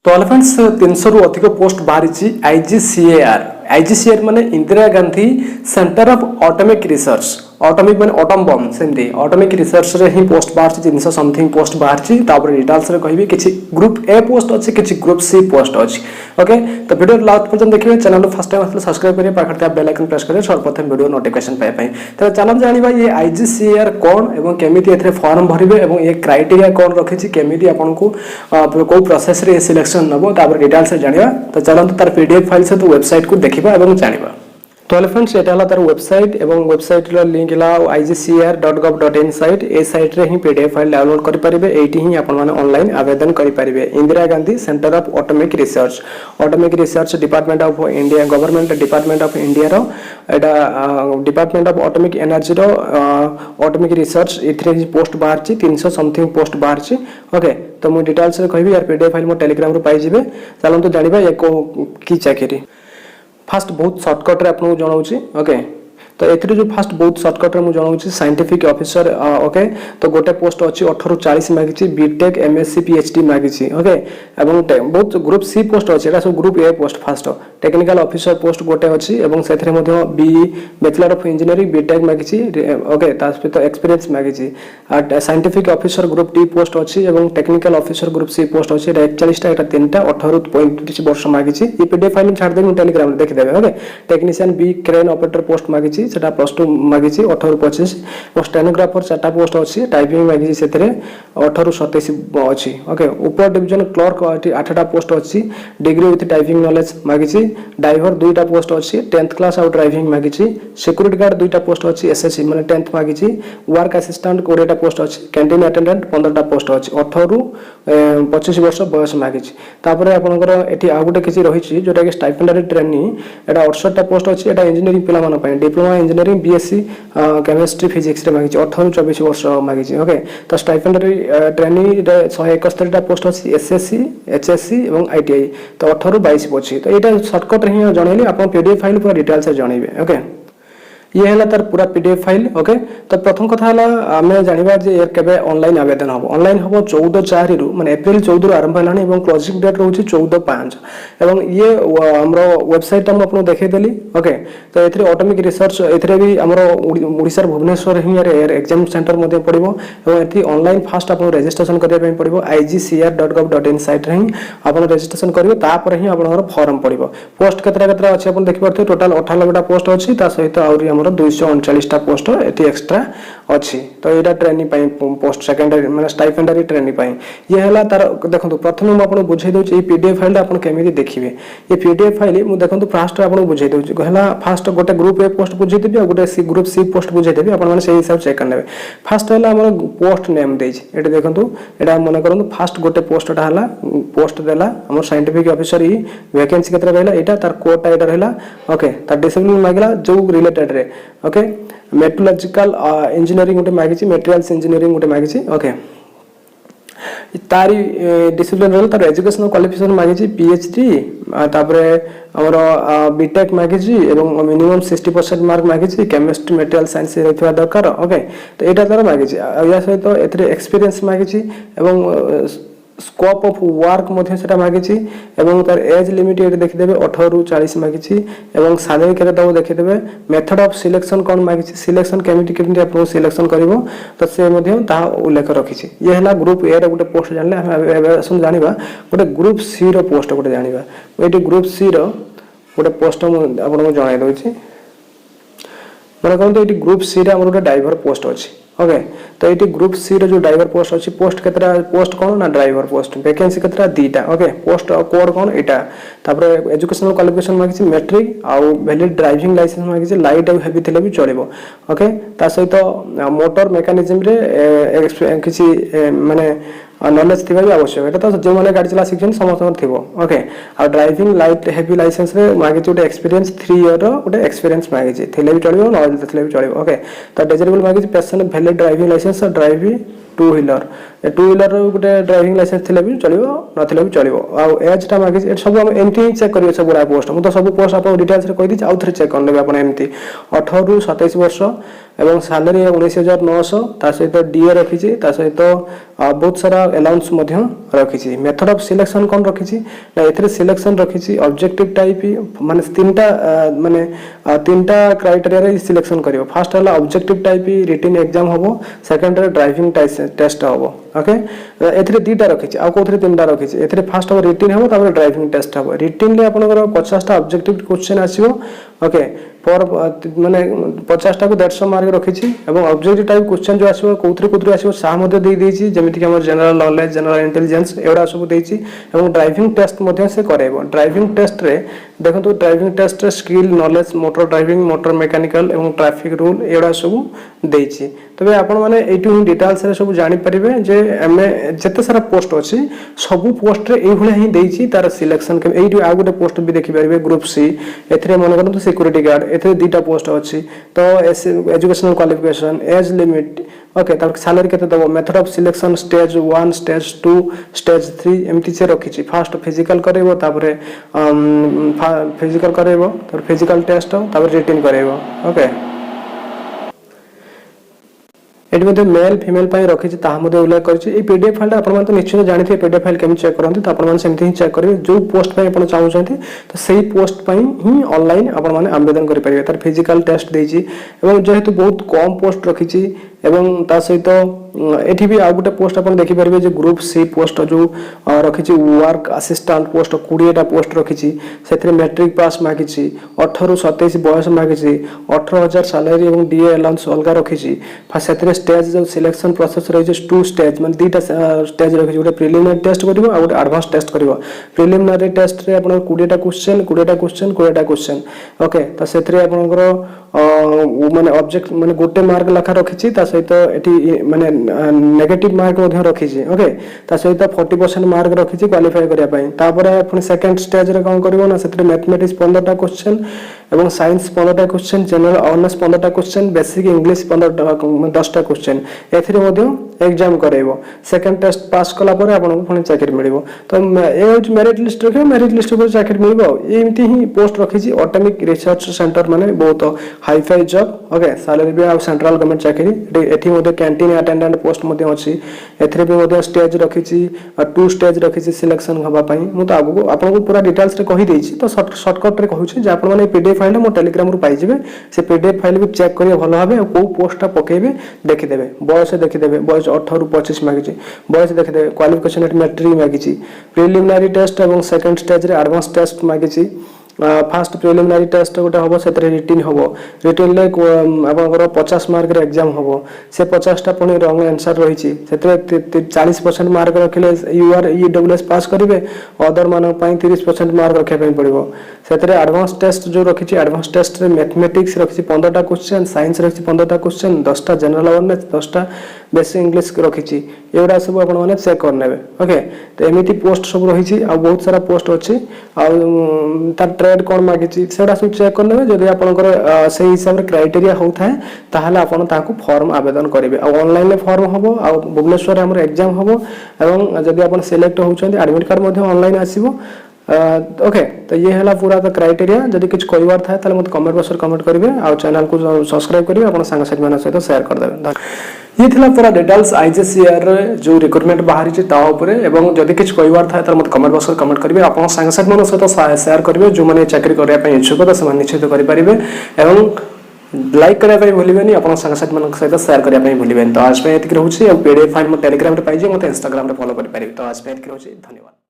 तो एलिफेंट्स 300 रु अधिक पोस्ट बाहरी आईजीसीएआर माने Indira Gandhi centre of atomic research atomic माने ऑटम बम सेमती ऑटोमिक रिसर्च रे ही पोस्ट बाहर 300 समथिंग पोस्ट बाहर तापर डिटेल्स रे कहबी किछि ग्रुप ए पोस्ट अछि किछि ग्रुप सी पोस्ट अछि ओके। तो वीडियो लास्ट पर्यंत देखिए चैनल फर्स्ट टाइम आसले सब्सक्राइब करिए पाखर बेल आइकन प्रेस करिए सर्वप्रथम वीडियो नोटिफिकेशन पाए पई। तो चैनल जानिबा ये आईजीसीएआर कोन एवं केमिति एथरे फॉर्म भरिबे एवं ये क्राइटेरिया कोन रखिछि केमिति आपन को को प्रोसेस रे सिलेक्शन नबो तापर डिटेल्स से जानिबा। तो चलंतु तार पीडीएफ फाइल से तो वेबसाइट को देखिबा एवं जानिबा। तो एलिफेंट्स एटा हला तार वेबसाइट एवं वेबसाइट रो लिंक हला igcr.gov.in साइट ए साइट रे ही पीडीएफ फाइल डाउनलोड करि परिबे एठी ही आपन माने ऑनलाइन आवेदन करि परिबे। Indira Gandhi centre of atomic research department of India government department of India रो एटा डिपार्टमेंट ऑफ ऑटोमिक एनर्जी रो ऑटोमिक रिसर्च इथरे ही पोस्ट बाहर छि 300 समथिंग पोस्ट बाहर छि ओके। तो मु डिटेल्स रे कहबी यार पीडीएफ फाइल मो टेलीग्राम रो पाइ जिवे चलंतु जानिबा एको की चाकरी। फास्ट बहुत शॉर्टकट रे आपन जणाउची ओके। तो एथरे जो फास्ट बहुत शॉर्टकट रे मु जणाउची साइंटिफिक ऑफिसर ओके। तो गोटे पोस्ट अछि 18 रु 40 मागिची बीटेक एमएससी पीएचडी मागिची ओके। एवं बहुत ग्रुप सी पोस्ट अछि एटा सब group A post first technical officer post गोटे अछि एवं सेथरे मध्ये B bachelor of engineering BTech मागिची ओके। तास पे तो एक्सपीरियंस मागिची scientific officer group D post अछि एवं technical officer group C post अछि 41 टा एटा 3टा 18 रु 35 वर्ष मागिची। ये पीडीएफ फाइल छाड़ देबे टेलीग्राम रे देख देबे okay. Technician B crane operator post मागिची सेटा +2 मागिची 18 रु 25 और स्टेनोग्राफर 4टा पोस्ट अछि टाइपिंग मागिची सेथरे 18 रु 27 अछि ओके। ऊपर डिवीजन क्लर्क 8टा पोस्ट अछि डिग्री विथ टाइपिंग नॉलेज मागिची। ड्राइवर 2टा पोस्ट अछि 10th क्लास आउट ड्राइविंग मागिची। सिक्योरिटी गार्ड 2टा पोस्ट अछि एसएससी माने 10th मागिची। वर्क असिस्टेंट 20टा पोस्ट अछि कैंटीन अटेंडेंट 15टा पोस्ट अछि 18 रु 25 वर्ष बयस मागिची। तापरे आपनकर एठी आ गुटे किछि रहिछि जोटा कि स्टाइपेंडरी ट्रेनी एटा 68टा पोस्ट अछि एटा इंजीनियरिंग पिला मन पय diploma engineering BSc chemistry physics रे मागिची 18 रु 24 वर्ष मागिची ओके। तो स्टाइपेंडरी ट्रेनी रे 171टा पोस्ट अछि एसएससी एचएससी एवं आईटीआई तो 18 रु 22 अछि। तो एटा शॉर्टकट रे ही जणैली आपन पीडीएफ फाइल पूरा डिटेल्स से जणैबे ओके। ये है तार पूरा पीडीएफ फाइल ओके। तो प्रथम कथा हला हमें जानिबा जे यार केबे ऑनलाइन आवेदन हो ऑनलाइन हो 14/4 रु माने अप्रैल 14 रु आरंभ हलानी एवं क्लोजिंग डेट रहउची 14/5 एवं ये हमरो वेबसाइट हम आपन देखै देली ओके। तो एथरे ऑटोमिक रिसर्च एथरे भी हमरो ओडिसा भुवनेश्वर ही यार एग्जाम सेंटर मध्ये पड़िबो एवं एथि ऑनलाइन फास्ट आपन रजिस्ट्रेशन करिया पय पड़िबो igcr.gov.in साइट रे ही आपन रजिस्ट्रेशन करियो तापर ही आपनर फॉर्म पड़िबो। पोस्ट केतरा अछि आपन देखि परथे टोटल 98 टा पोस्ट अछि ता सहित आउरी 239 टा पोस्ट एटी एक्स्ट्रा अछि। तो एटा ट्रेनिंग पय पोस्ट सेकेंडरी माने स्टाइपेंडरी ट्रेनिंग पय ये हला तार देखंतु प्रथम हम आपन बुझै दोछि ए पीडीएफ फाइल आपन केमिति देखिबे। ये पीडीएफ फाइल मु देखंतु फास्ट आपन बुझै दोछि हला फास्ट गोटे ग्रुप ए पोस्ट बुझै देबी आ गोटे सी ग्रुप सी पोस्ट बुझै देबी आपन माने सेही हिसाब चेक करनेबे। फास्ट हला हमर पोस्ट नेम देछि एटा देखंतु एटा मन करंतु फास्ट गोटे पोस्टटा हला पोस्ट देला हमर साइंटिफिक ऑफिसर ही वैकेंसी केतरा रहला एटा तार कोडटा एटा रहला ओके। तार डिसिप्लिन मागला जो रिलेटेड रे ओके। मेट्रोलॉजिकल इंजीनियरिंग गोटे मागिची मटेरियल्स इंजीनियरिंग गोटे मागिची ओके। तारी डिसिप्लिन रहल तार एजुकेशनल क्वालिफिकेशन मागिची पीएचडी तापरे हमर बीटेक मागिची एवं मिनिमम 60% मार्क मागिची केमिस्ट्री मटेरियल साइंस रहथिबा दरकार ओके। तो एटा तार मागिची या सहित एथरे एक्सपीरियंस मागिची एवं स्कोप ऑफ वर्क मध्ये सेटा मागिची एवं तार एज लिमिट एट देखि देबे 18 रु 40 मागिची एवं सैलरी केते दबो देखि देबे। मेथड ऑफ सिलेक्शन कोन मागिची सिलेक्शन केमिति आपन सिलेक्शन करबो तो से मध्ये ता उल्लेख रखिची। ये हला ग्रुप ए रे गोटे पोस्ट जानले हम असन जानिबा गोटे ग्रुप सी रो पोस्ट गोटे जानिबा। एटी ग्रुप सी रो गोटे पोस्ट आपन को जणाइ दोछि माने कोन तो एटी ग्रुप सी रे हमर गोटे ड्राइवर पोस्ट अछि ओके। तो ये ग्रुप सी रे जो ड्राइवर पोस्ट अछि पोस्ट केतरा पोस्ट कोन ना ड्राइवर पोस्ट वैकेंसी केतरा 2टा ओके। पोस्ट कोड कोन एटा तापर एजुकेशनल क्वालिफिकेशन मागिछि मैट्रिक आ वैलिड ड्राइविंग लाइसेंस मागिछि लाइट आ हेवी थिले भी चलिबो ओके। ता सहित मोटर मेकानिज्म रे किछि माने नॉलेज थिबा भी आवश्यक एटा तो जो माने गाड़ी चला शिक्षण समस्त थिबो ओके। आ ड्राइविंग लाइट हेवी लाइसेंस रे मागिछि ओटे एक्सपीरियंस 3 ईयर रो ओटे एक्सपीरियंस मागिछि थिले भी चलिबो नॉलेज थिले भी चलिबो ओके। तो डिजेबल मागिछि person valid driving licence driving 2 wheeler गोटे ड्राइविंग लाइसेंस थिले भी चलिबो नथिले भी चलिबो। आ एज टा मागिछि ए सब हम एमटी चेक करियो सब पोस्ट मु तो सब पोस्ट आपन डिटेल्स रे कहि दी आउ थरे चेक करनेबे आपन एमटी 18 रु 27 वर्ष एवं सैलरी 19,900 ता सहित डीए रखी ता सहित बहुत सारा अलाउंस रखी। मेथड ऑफ सिलेक्शन कौन रखी ना एथिरे सिलेक्शन रखी ऑब्जेक्टिव टाइप माने तीनटा क्राइटेरिया रे सिलेक्शन करियो। फर्स्ट हला ऑब्जेक्टिव टाइप रिटन एग्जाम हबो, सेकंड रे ड्राइविंग टेस्ट हबो। ओके एथिरे दीटा रखी आ कोथरे तीनटा रखी। एथिरे फर्स्ट हबो रिटन हबो तापर ड्राइविंग टेस्ट हबो। रिटन ले आपनकर 50 टा ऑब्जेक्टिव क्वेश्चन आसीबो। ओके फॉर माने 50 टा को 150 मार्क रखी एवं ऑब्जेक्टिव टाइप क्वेश्चन जो आसीबो कोथरे आसीबो सा मध्ये दे देछि जेमिति कि हमर जनरल नॉलेज जनरल इंटेलिजेंस एवडा सब देछि एवं ड्राइविंग टेस्ट मध्ये से करेबो। ड्राइविंग टेस्ट रे देखंतु ड्राइविंग टेस्ट रे skill knowledge motor driving motor mechanical एवं ट्रैफिक रूल एवडा सब देछि। तबे आपण माने एटू ही डिटेल्स रे सब जानि परिबे जे एमे जते सारा पोस्ट अछि सब पोस्ट रे एई भले ही देछि तार सिलेक्शन के एई आ गुटे पोस्ट भी देखि परिबे ग्रुप सी एथरे मन करन तो सिक्योरिटी गार्ड एथरे दीटा पोस्ट अछि तो educational qualification age limit. Okay तार सैलरी केते दबो method of selection stage 1 stage 2 stage 3 एमती से रखिछि। फर्स्ट फिजिकल करेबो तापरे फिजिकल करेबो तापर फिजिकल टेस्ट तापर रिटन करेबो। ओके एटी मध्ये मेल फीमेल पाई रखिछि ता मध्ये उल्लेख करछि। ए पीडीएफ फाइल आपण मन तो निश्चित जानिथे पीडीएफ फाइल केम चेक करंती तो आपण मन सेमति ही चेक करिवे जो पोस्ट पाई आपण चाहउछंती तो सेही पोस्ट पाई ही ऑनलाइन आपण माने आवेदन करि परिवे। तार फिजिकल टेस्ट देछि एवं जेहेतु बहुत कम पोस्ट रखिछि एवं ता सहित एठी भी आ गुटे पोस्ट आपण देखि परिवे जे ग्रुप सी पोस्ट जो रखिछि वर्क असिस्टेंट पोस्ट 20 टा पोस्ट रखिछि। सेथरे मैट्रिक पास मागिछि 18 रु 27 बयस मागिछि 18,000 सैलरी एवं डीए अलाउंस अलगा रखिछि। सेथरे स्टेज जो सिलेक्शन प्रोसेस रहिछि 2 स्टेज माने दीटा स्टेज रखिछि गुटे प्रिलिमिनरी टेस्ट करिवो आ गुटे एडवांस टेस्ट करिवो। प्रिलिमिनरी टेस्ट रे आपण 20 टा क्वेश्चन ओके त सेथरे आपनकर माने ऑब्जेक्ट माने गोटे मार्क लखा रखिछि ता सहित एठी माने नेगेटिव मार्क मध्ये रखिछि। ओके ता सहित 40% मार्क रखिछि क्वालिफाई करिया पई। तापर आपण सेकंड स्टेज रे कोन करिवो ना सेथरे मैथमेटिक्स 15 टा क्वेश्चन एवं साइंस 15 टा क्वेश्चन जनरल अवेयरनेस 15 टा क्वेश्चन बेसिक इंग्लिश 10 टा क्वेश्चन एथिरे मध्ये एग्जाम करेबो। सेकंड टेस्ट पास कला परे आपन को फुनी चाकरी मिलिबो। तो ए मेरिट लिस्ट रखे मेरिट लिस्ट पर चाकरी मिलिबो। एमती ही पोस्ट रखिछि ऑटोमिक रिसर्च सेंटर माने बहुत hi five job. Okay salary भी आ सेंट्रल गवर्नमेंट चाकरी एठी मध्ये कैंटीन अटेंडेंट पोस्ट मध्ये अछि। एथिरे भी मध्ये स्टेज रखिछि 2 स्टेज रखिछि सिलेक्शन हबा पई। मु तो आगु आपन को पूरा डिटेल्स रे कहि देछि तो शॉर्टकट रे कहूछि जे आपन माने पीडीएफ फाइल मो टेलीग्राम रु पाइ जिवे। से पीडीएफ फाइल भी चेक करियो भलो भाबे को पोस्टटा पकेबे देखि देबे। बयस देखि देबे बयस 18 रु 25 मागिछि बयस देखि देबे। क्वालिफिकेशन एट मैट्रिक मागिछि। प्रिलिमिनरी टेस्ट एवं सेकंड स्टेज रे एडवांस टेस्ट मागिछि। फास्ट प्रिलिमिनरी टेस्ट गोटे हम से रिटन हम रिटन ले आपंकर 50 मार्क एग्जाम हम से 50 टा पुणी रंग आंसर रही 40% मार्क रखिले यूआर ईडब्ल्यूएस पास करेंगे अदर मान 30% मार्क रखा पड़ो से एडवांस टेस्ट जो रखी एडवांस टेस्ट रे मैथमेटिक्स रखी 15 टा क्वेश्चन साइंस रखी 15 टा क्वेश्चन 10 टा जनरल अवेयरनेस 10 टा बेसिक इंग्लिश रखी एगुड़ा सब आपने चेक करने ओके तो एमती पोस्ट सब रही बहुत सारा पोस्ट अच्छी तार ट्रेड कौन मागिची सेटा सब चेक करने जदि आपंकर से हिसाब से क्राइटेरिया होता है ताहले आपन ताकू फॉर्म आवेदन करेंगे ऑनलाइन में फॉर्म हम भुवनेश्वर आम एग्जाम हम और जदि आप सिलेक्ट होती एडमिट कार्ड ऑनलाइन आसो ओके तो ये है पूरा तो क्राइटेरिया जदि कुछ कहबार था ताले मत कमेंट बॉक्स कमेंट करेंगे और चैनल को सब्सक्राइब करेंगे अपन सांगसाथी मान सहित शेयर कर देबे। ये थिला पूरा डिटेल्स आईजीसीआर जो रिक्रुटमेंट बाहरी ता ऊपर एवं जदि कुछ कहबार था ताले मत कमेंट बॉक्स कमेंट करेंगे अपन सांगसाथी मान सहित शेयर करेंगे जो माने चाकरी करबा पई इच्छुक तो से निश्चित करि परिबे एवं लाइक करबा पई भूलिबेनी अपन सांगसाथी मान सहित शेयर करबा पई भूलिबेनी। तो आज पे एतिक रहउछि और पीडीएफ फाइल मो टेलीग्राम रे पाइजे मते इंस्टाग्राम रे फॉलो करि परिबे। तो आज पे एतिक रहउछि धन्यवाद।